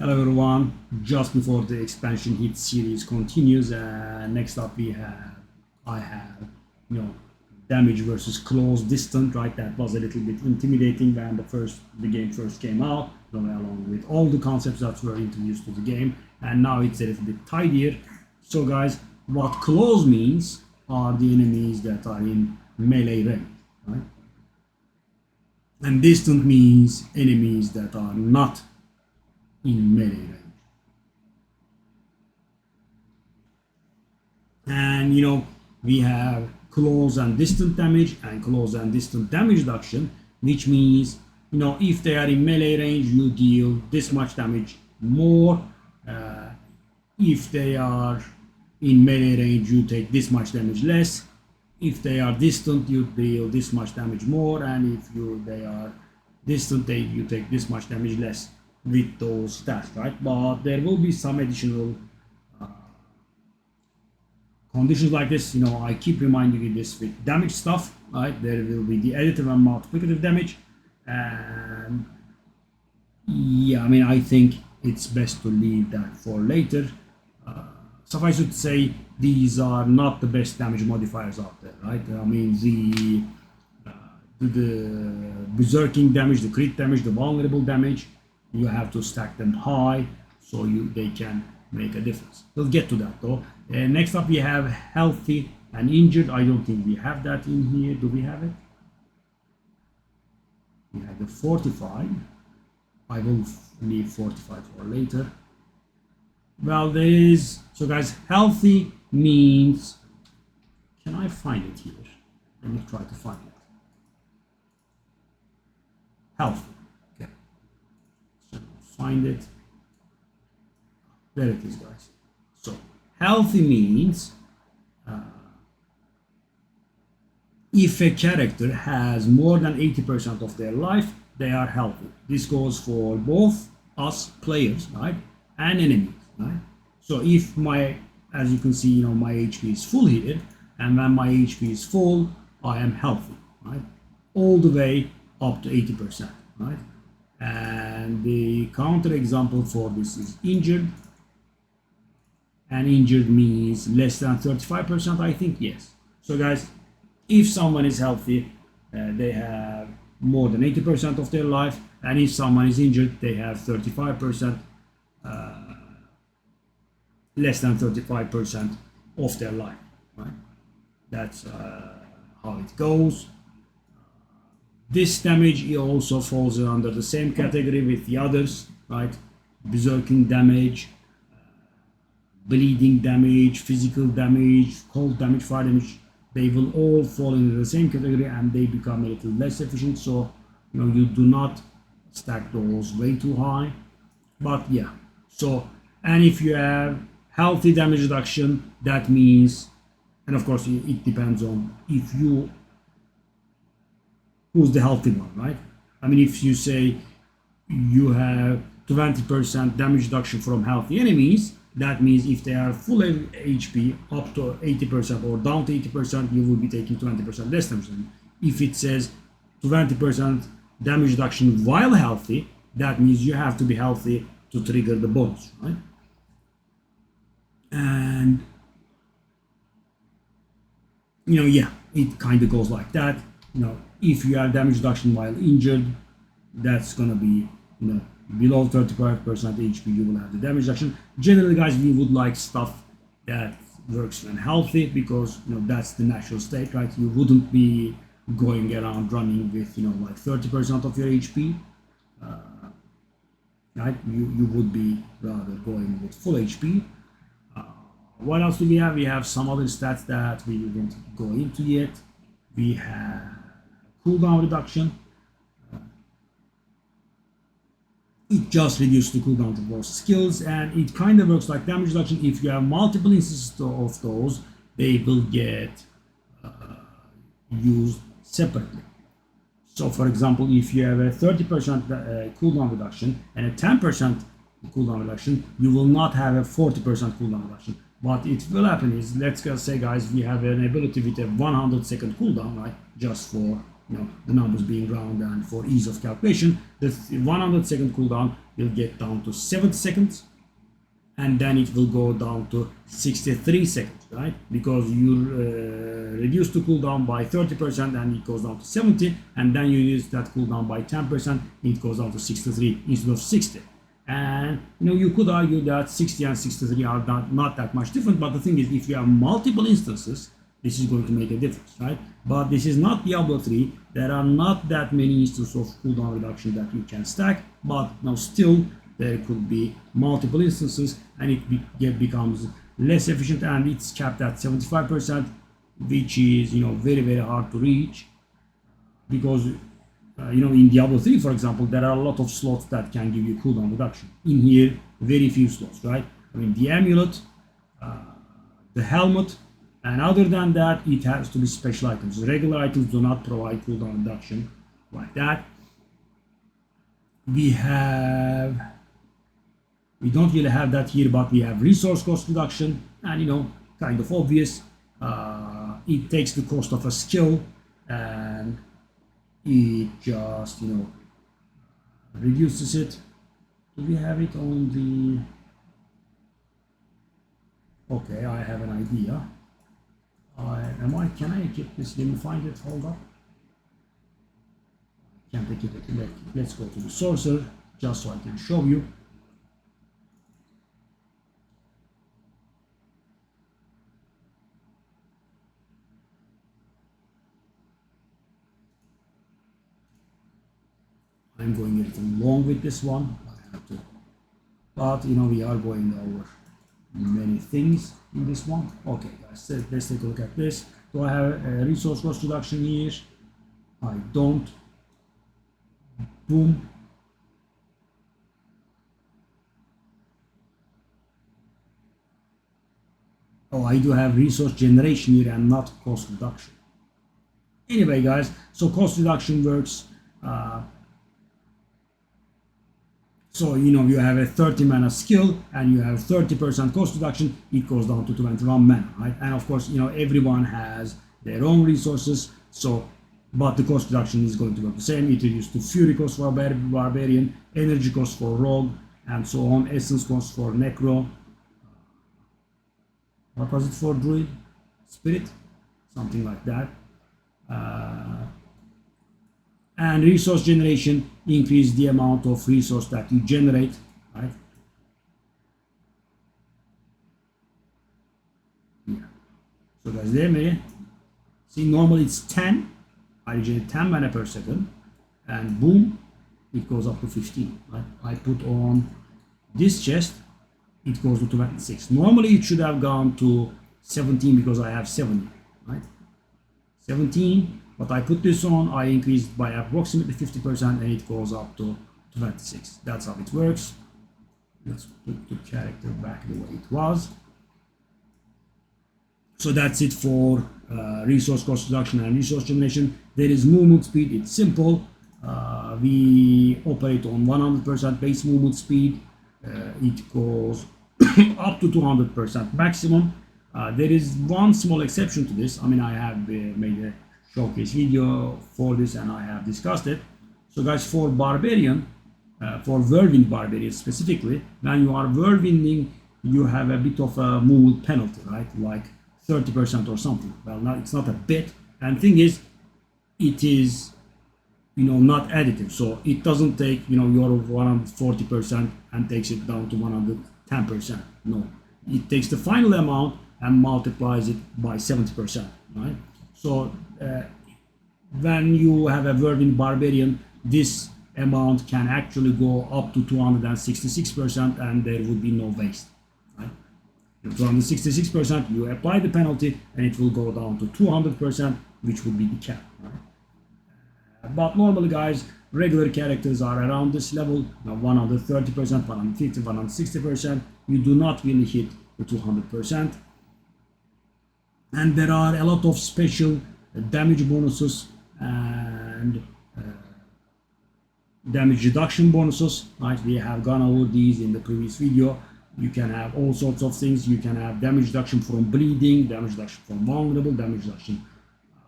Hello everyone, just before the expansion hit series continues, next up I have, damage versus close distant, right? That was a little bit intimidating when the game first came out, along with all the concepts that were introduced to the game, and now it's a little bit tidier. So guys, what close means are the enemies that are in melee range, right? And distant means enemies that are not in melee range. And we have close and distant damage and close and distant damage reduction, which means if they are in melee range, you deal this much damage more. If they are in melee range, you take this much damage less. If they are distant, you deal this much damage more, and if they are distant, you take this much damage less with those stats, right? But there will be some additional conditions like this. I keep reminding you this with damage stuff, right? There will be the additive and multiplicative damage, and yeah, I think it's best to leave that for later. Suffice it to say, these are not the best damage modifiers out there, right? The berserking damage, the crit damage, the vulnerable damage, you have to stack them high so they can make a difference. We'll get to that though. Next up we have healthy and injured. I don't think we have that in here. Do we have it? We have the fortified. I will leave fortified for later. Well, there is, so guys, healthy means, can I find it here? Let me try to find it. Healthy. Okay. So find it. There it is, guys. So healthy means if a character has more than 80% of their life, they are healthy. This goes for both us players, right, and enemies, right? So if as you can see, my HP is full here, and when my HP is full, I am healthy, right? All the way up to 80%, right? And the counter example for this is injured. And injured means less than 35%, I think, yes. So guys, if someone is healthy, they have more than 80% of their life, and if someone is injured, they have 35%, less than 35% of their life, right? That's how it goes. This damage also falls under the same category with the others, right? Berserking damage, bleeding damage, physical damage, cold damage, fire damage, they will all fall into the same category, and they become a little less efficient. So you do not stack those way too high. But yeah, so, and if you have healthy damage reduction, that means, and of course it depends on who's the healthy one, right? If you say you have 20% damage reduction from healthy enemies, that means if they are full HP up to 80% or down to 80%, you will be taking 20% less damage. If it says 20% damage reduction while healthy, that means you have to be healthy to trigger the bonus, right? And yeah, it kind of goes like that. If you have damage reduction while injured, that's gonna be below 35% HP, you will have the damage reduction. Generally, guys, we would like stuff that works when healthy, because that's the natural state, right? You wouldn't be going around running with like 30% of your HP, right? You would be rather going with full HP. What else do we have? We have some other stats that we didn't go into yet. We have cooldown reduction. It just reduces the cooldown of those skills, and it kind of works like damage reduction. If you have multiple instances of those, they will get used separately. So for example, if you have a 30% cooldown reduction and a 10% cooldown reduction, you will not have a 40% cooldown reduction. What it will happen is, let's just say, guys, we have an ability with a 100-second cooldown, right? Just for the numbers being round and for ease of calculation, the 100-second cooldown will get down to 70 seconds, and then it will go down to 63 seconds, right? Because you reduce the cooldown by 30% and it goes down to 70, and then you use that cooldown by 10%, it goes down to 63 instead of 60. And you could argue that 60 and 63 are not that much different, but the thing is, if you have multiple instances, this is going to make a difference, right? But this is not Diablo 3. There are not that many instances of cooldown reduction that you can stack, but now still there could be multiple instances, and it becomes less efficient, and it's capped at 75%, which is very, very hard to reach, because in Diablo 3, for example, there are a lot of slots that can give you cooldown reduction. In here, very few slots, right? I mean, the amulet, the helmet, and other than that, it has to be special items. Regular items do not provide cooldown reduction like that. We don't really have that here, but we have resource cost reduction, and kind of obvious. It takes the cost of a skill and it just reduces it. Do we have it on the... Okay, I have an idea. Can I equip this? Let me find it. Hold up. Can't equip it. Let's go to the sorcerer just so I can show you. I'm going a little long with this one. I have to, but we are going over many things in this one. Okay, guys, let's take a look at this. Do I have a resource cost reduction here? I don't. Boom. Oh, I do have resource generation here and not cost reduction. Anyway, guys, so cost reduction works. So you have a 30 mana skill and you have 30% cost reduction, it goes down to 21 mana, right? And of course, everyone has their own resources, so but the cost reduction is going to work the same. It reduces to fury cost for barbarian, energy cost for rogue, and so on, essence cost for necro. What was it for druid? Spirit? Something like that. And resource generation increase the amount of resource that you generate, right? Yeah. So guys, there, see, normally it's 10. I generate 10 mana per second, and boom, it goes up to 15. Right? I put on this chest, it goes to 26. Normally it should have gone to 17 because I have 70, right? 17. But I put this on, I increased by approximately 50%, and it goes up to 26. That's how it works. Let's put the character back the way it was. So that's it for resource cost reduction and resource generation. There is movement speed, it's simple. We operate on 100% base movement speed. It goes up to 200% maximum. There is one small exception to this. I mean, I have made a showcase video for this and I have discussed it. So guys, for barbarian, for whirlwind barbarian specifically, when you are whirlwinding, you have a bit of a movement penalty, right? Like 30% or something. Well, now it's not a bit, and thing is, it is not additive, so it doesn't take your 140% and takes it down to 110%. No, it takes the final amount and multiplies it by 70%, right? So when you have a whirlwind barbarian, this amount can actually go up to 266%, and there would be no waste, right? 266%, you apply the penalty and it will go down to 200%, which would be the cap, right? But normally, guys, regular characters are around this level, 130%, 150%, 160%. You do not really hit the 200%. And there are a lot of special damage bonuses and damage reduction bonuses, right? We have gone over these in the previous video. You can have all sorts of things. You can have damage reduction from bleeding, damage reduction from vulnerable, damage reduction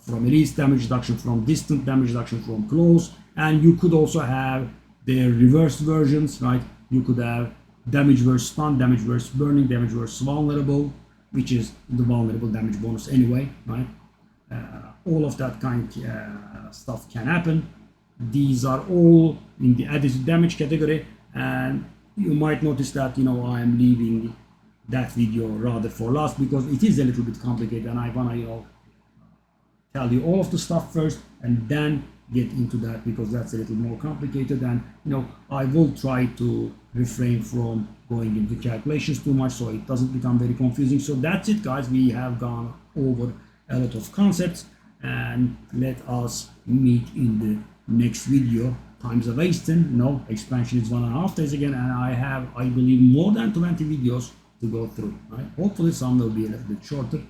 from release damage reduction, from distant damage reduction, from close, and you could also have their reverse versions, right? You could have damage versus stun, damage versus burning, damage versus vulnerable, which is the vulnerable damage bonus anyway, right? All of that kind of stuff can happen. These are all in the additive damage category, and you might notice that I am leaving that video rather for last because it is a little bit complicated, and I wanna tell you all of the stuff first and then get into that because that's a little more complicated, and I will try to refrain from going into calculations too much so it doesn't become very confusing. So that's it, guys. We have gone over a lot of concepts, and let us meet in the next video. Time's a wasting. Expansion is 1.5 days again, and I have, I believe, more than 20 videos to go through, right? Hopefully some will be a little bit shorter.